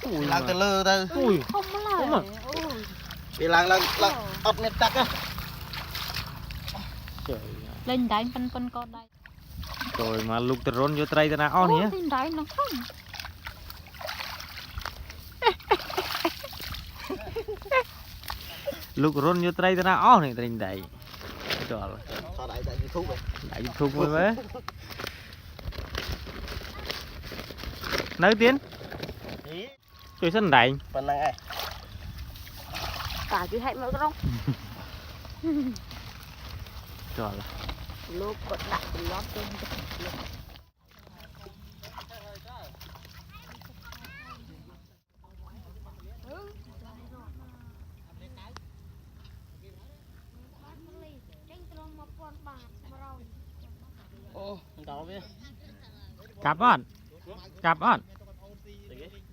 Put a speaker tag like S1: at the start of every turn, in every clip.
S1: Lang từ lơ ta.
S2: Không mà.
S1: Bị lang ấp nét tắc á.
S2: Lên đánh phân con đây.
S3: Rồi mà lục từ rôn vô tray ta nào on nhé.
S2: Lên đánh nó không.
S3: Lục rôn vô tray ta nào on này tray đây. Rồi.
S1: Sao đại YouTube vậy?
S3: Đại YouTube mới với. Nấu tiến. Chơi sân đại.
S1: Phần năng ai?
S2: Cả chứ hãy mở không.
S3: Rồi.
S2: Lúc còn đặt thì lót trên.
S1: Đó biết.
S3: Cặp on. Cặp on.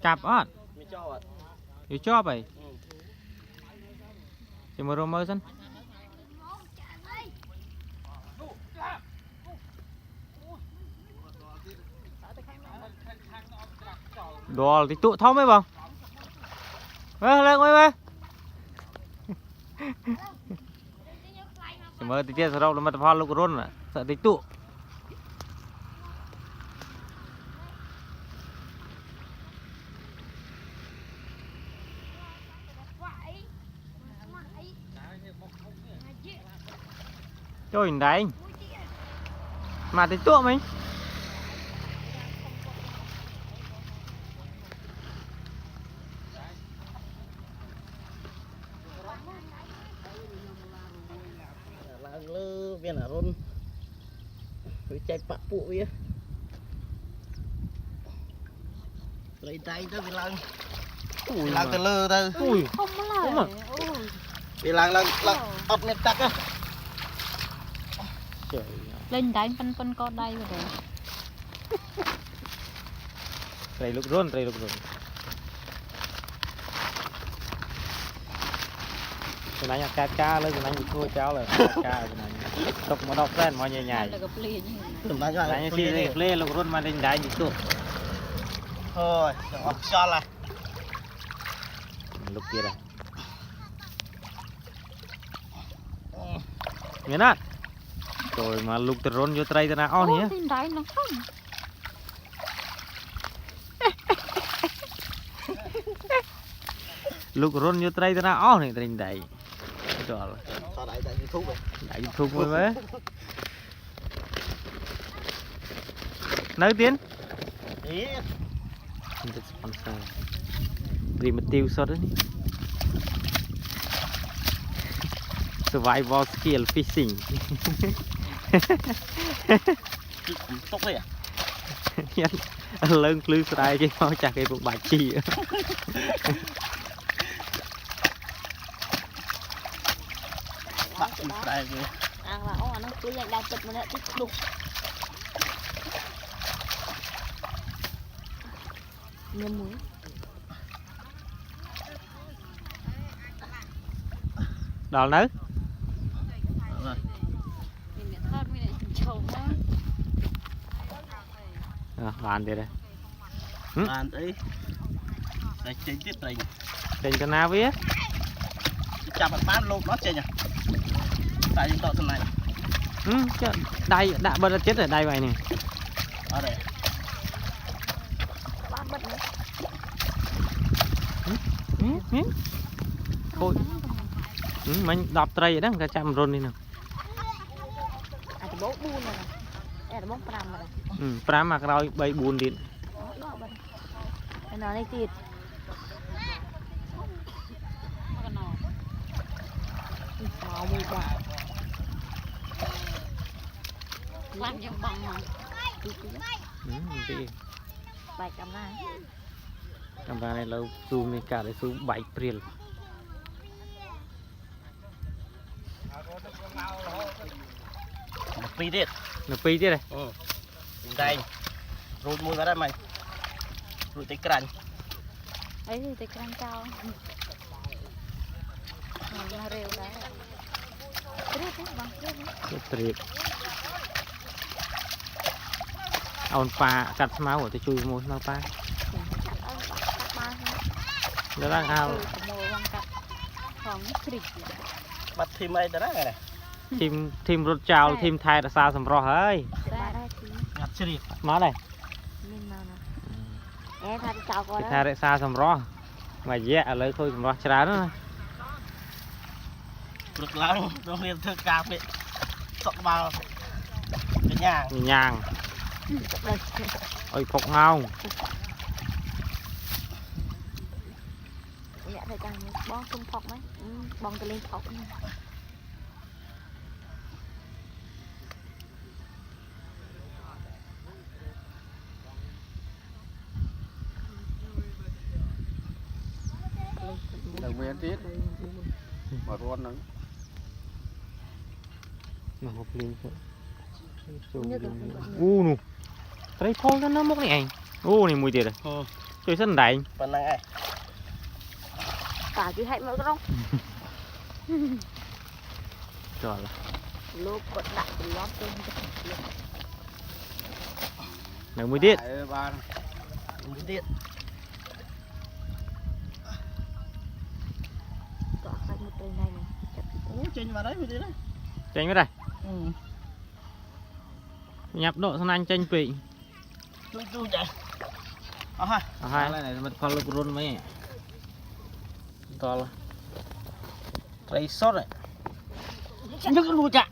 S3: Cặp on.
S1: Mình cho ạ.
S3: Yêu cho vậy. Chỉ một rô mơ sân. Đồ thì tụ thông ấy bông. Lên quay về. Chỉ mơ tí tiết sau đó là mất hoa lúc rôn à. Sợ tí tụ. Trời đấy. Mà tí tụ mình.
S1: Lang lơ viên ở rôn. Với chạy bạc phụ vậy. Lấy tay tới bị lang. Lang từ lơ ta.
S2: Không mà.
S1: Bị lang ấp nét tắc á.
S2: Lên đánh phân con đây rồi.
S3: Tray lúc rôn. Cái này là cá lên, cái này thua cháu là cá cái này. Đọc mà đọc lên mọi nhảy.
S1: Tụi ta cho
S3: Này như thế lên lúc rôn mà lên đáy như tụ.
S1: Thôi, cho là.
S3: Lúc kia đây. Nghe nè. Rồi mà lục từ rôn vô tray ta nào on nhé.
S2: Lên đánh nó không.
S3: Lục rôn vô tray ta nào on này tray đây. Rồi.
S1: Sao đại YouTube vậy?
S3: Đại YouTube mới với. Nấu tiến. Sponsor. Primitive sort đấy. Survival skill fishing.
S1: Tốc đấy à?
S3: Lớn lư đây cái mau chặt cái bụng bạch chi.
S1: Bắt đây kìa.
S2: À là ông nó cứ dạy đào tịch mà lại tiếp tục. Nhâm muối.
S3: Đòn nấu. Bàn đi đây.
S1: Bàn tí. Đây trên tiếp đây.
S3: Trên cái nào biết?
S1: Chạm bán lô nó trên nhỉ? Tại những tọa thân này.
S3: Đây đã bật chết ở đây vậy nè.
S1: Ở đây.
S2: Bán bật nữa.
S3: Thôi. Mình đọc tray ở đó cả trăm rôn đi nào.
S2: À thì bố buôn rồi. Đây là bố pram rồi.
S3: Pram mà rồi bay buôn điện.
S2: Đó bật. Cái nó này thịt. Màu mùi quả. Làm cho bằng mà. Bài camera
S3: này lâu zoom này cả để zoom 7 priel.
S1: Nó pi tiết.
S3: Nó pi tiết này.
S1: Đây. Rụt mùi vào đây mày. Rụt tới cạnh.
S2: Ấy thì tới cạnh cao. Nó rêu đấy.
S3: Triệt. Ông pa cắt máu của tôi chui mua nó pa. แล้วนั่งเอา
S2: โมวังกับของคริก
S1: บัดทีมไอ้แต่ละไงเนี่ย
S3: ทีมรถเจ้าทีมไทยรักษาสำรองเฮ้ย
S2: ได้ที
S1: งัดชริก
S3: มาเลย
S2: นี่มานะทานเจ้าก่อน
S3: ไทยรักษาสำรองมาแย่เลยคุยสำรองชนะนะ
S1: ปลุกล้างโรงเรียนเธอกาไปสกบาลเป็นย่าง
S3: มียางโอ้ยพกเงา
S2: เนี่ยthời gian bón cung phọc mấy bón từ lên phọc này.
S4: ดังเมียนทิศมาทวนนึง
S3: มาหกลิงอู้นูไตรพอลนั่นน้ำมกนี่เองอู้นี่มวยเดียดเลยช่วยเส้นใด
S1: ปนังไอ้
S2: Cả chứ hãy mở cái rong
S3: จอดละ
S2: lô quật đại từ lót trên
S3: หนึ่งมวยเดียด
S4: บ้าน
S1: มือเด็ด
S2: có khai một đời này này
S1: โอ้เจนมาได้มือเด็ดเลย
S3: เจ๋งไหมได้หยับโดดสนั่นเจ๋งปี
S1: ดูใจเอาฮะ
S3: เอาให้อะไรมันพอลูกรุ่นไหมต่อละ
S1: ไรสดเลยฉันจะรู้จัก